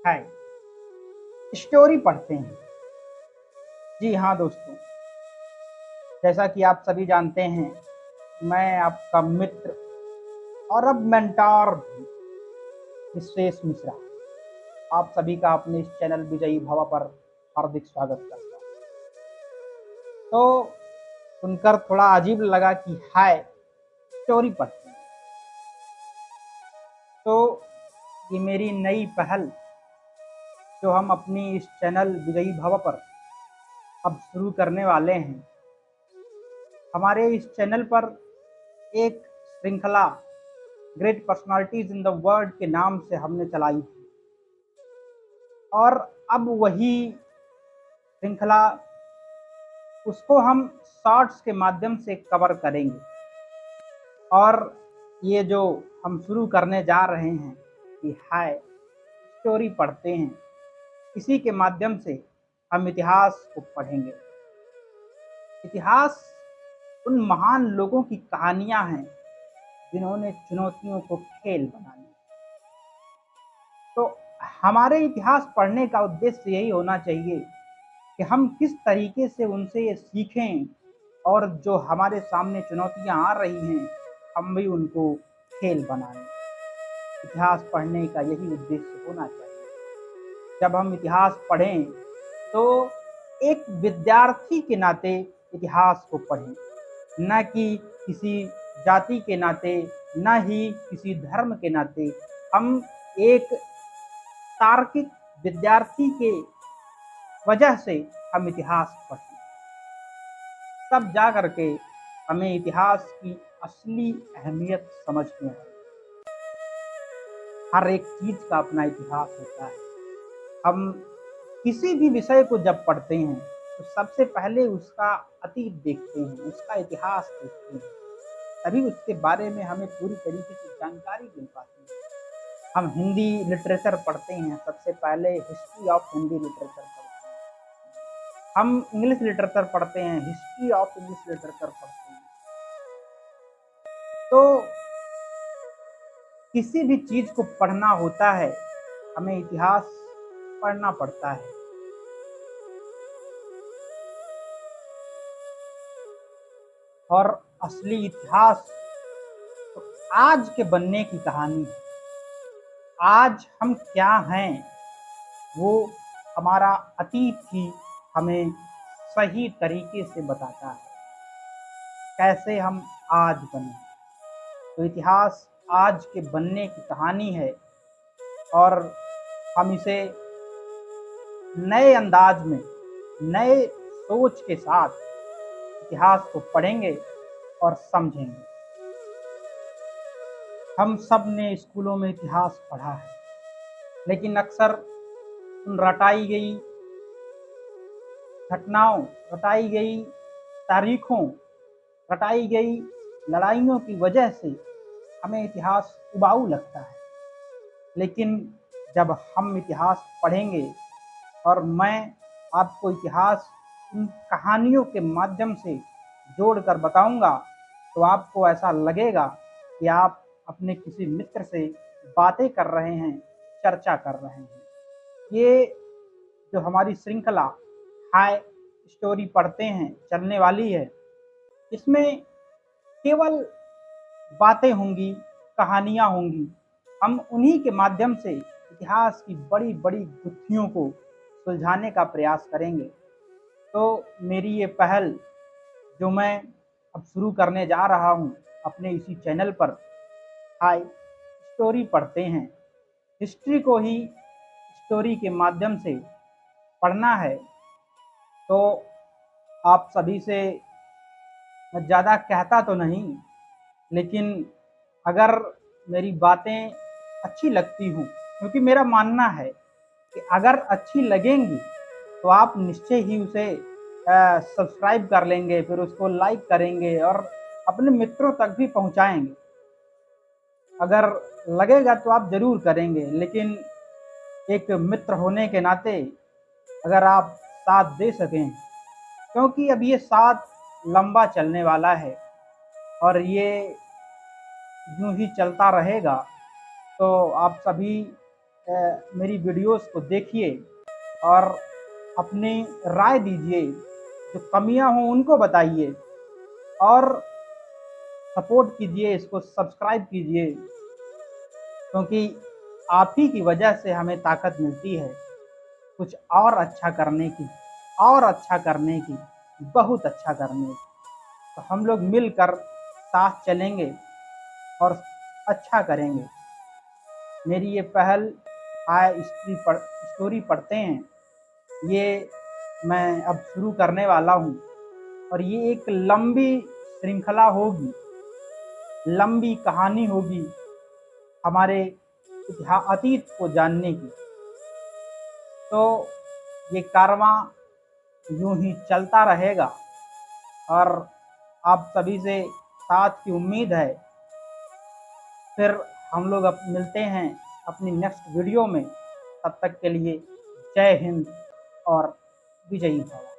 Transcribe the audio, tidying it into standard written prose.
हाय। Story पढ़ते हैं। जी हाँ दोस्तों, जैसा कि आप सभी जानते हैं, मैं आपका मित्र और अब मेंटोर भी विशेष मिश्रा आप सभी का अपने इस चैनल विजयी भवा पर हार्दिक स्वागत करता हूँ। तो सुनकर थोड़ा अजीब लगा कि हाय स्टोरी पढ़ते हैं। तो ये मेरी नई पहल जो हम अपनी इस चैनल विजयी भवा पर अब शुरू करने वाले हैं। हमारे इस चैनल पर एक श्रृंखला great personalities in the world के नाम से हमने चलाई थी और अब वही श्रृंखला उसको हम शॉर्ट्स के माध्यम से कवर करेंगे। और ये जो हम शुरू करने जा रहे हैं कि हाय स्टोरी पढ़ते हैं, इसी के माध्यम से हम इतिहास को पढ़ेंगे। इतिहास उन महान लोगों की कहानियां हैं जिन्होंने चुनौतियों को खेल बना लिया। तो हमारे इतिहास पढ़ने का उद्देश्य यही होना चाहिए कि हम किस तरीके से उनसे ये सीखें और जो हमारे सामने चुनौतियां आ रही हैं हम भी उनको खेल बनाएं। इतिहास पढ़ने का यही उद्देश्य होना चाहिए। जब हम इतिहास पढ़ें तो एक विद्यार्थी के नाते इतिहास को पढ़ें, न कि किसी जाति के नाते, न ही किसी धर्म के नाते। हम एक तार्किक विद्यार्थी के वजह से हम इतिहास पढ़ते, तब जा करके हमें इतिहास की असली अहमियत समझ में आए। हर एक चीज का अपना इतिहास होता है। हम किसी भी विषय को जब पढ़ते हैं तो सबसे पहले उसका अतीत देखते हैं, उसका इतिहास देखते हैं, तभी उसके बारे में हमें पूरी तरीके से जानकारी मिल पाती है। हम हिंदी लिटरेचर पढ़ते हैं, सबसे पहले हिस्ट्री ऑफ हिंदी लिटरेचर पढ़ते हैं। हम इंग्लिश लिटरेचर पढ़ते हैं, हिस्ट्री ऑफ इंग्लिश लिटरेचर पढ़ते हैं। तो किसी भी चीज को पढ़ना होता है, हमें इतिहास पढ़ना पड़ता है। और असली इतिहास तो आज के बनने की कहानी है। आज हम क्या हैं वो हमारा अतीत ही हमें सही तरीके से बताता है, कैसे हम आज बने। तो इतिहास आज के बनने की कहानी है और हम इसे नए अंदाज में, नए सोच के साथ इतिहास को पढ़ेंगे और समझेंगे। हम सब ने स्कूलों में इतिहास पढ़ा है, लेकिन अक्सर उन रटाई गई घटनाओं, रटाई गई तारीखों, रटाई गई लड़ाइयों की वजह से हमें इतिहास उबाऊ लगता है। लेकिन जब हम इतिहास पढ़ेंगे और मैं आपको इतिहास उन कहानियों के माध्यम से जोड़कर बताऊंगा, तो आपको ऐसा लगेगा कि आप अपने किसी मित्र से बातें कर रहे हैं, चर्चा कर रहे हैं। ये जो हमारी श्रृंखला हाय स्टोरी पढ़ते हैं चलने वाली है, इसमें केवल बातें होंगी, कहानियाँ होंगी। हम उन्हीं के माध्यम से इतिहास की बड़ी बड़ी गुत्थियों को सुलझाने का प्रयास करेंगे। तो मेरी ये पहल जो मैं अब शुरू करने जा रहा हूँ अपने इसी चैनल पर, हाय स्टोरी पढ़ते हैं, हिस्ट्री को ही स्टोरी के माध्यम से पढ़ना है। तो आप सभी से मैं ज़्यादा कहता तो नहीं, लेकिन अगर मेरी बातें अच्छी लगती हों, क्योंकि मेरा मानना है कि अगर अच्छी लगेंगी तो आप निश्चय ही उसे सब्सक्राइब कर लेंगे, फिर उसको लाइक करेंगे और अपने मित्रों तक भी पहुंचाएंगे। अगर लगेगा तो आप ज़रूर करेंगे, लेकिन एक मित्र होने के नाते अगर आप साथ दे सकें, क्योंकि अब ये साथ लंबा चलने वाला है और ये यूं ही चलता रहेगा, तो आप सभी मेरी वीडियोस को देखिए और अपनी राय दीजिए, जो कमियां हों उनको बताइए और सपोर्ट कीजिए, इसको सब्सक्राइब कीजिए, क्योंकि आप ही की वजह से हमें ताकत मिलती है कुछ और अच्छा करने की, और अच्छा करने की, बहुत अच्छा करने की। तो हम लोग मिलकर साथ चलेंगे और अच्छा करेंगे। मेरी ये पहल हाय स्टोरी पढ़ते हैं, ये मैं अब शुरू करने वाला हूँ और ये एक लंबी श्रृंखला होगी, लंबी कहानी होगी हमारे अतीत को जानने की। तो ये कारवां यूं ही चलता रहेगा और आप सभी से साथ की उम्मीद है। फिर हम लोग अब मिलते हैं अपनी नेक्स्ट वीडियो में। तब तक के लिए जय हिंद और विजयी भव।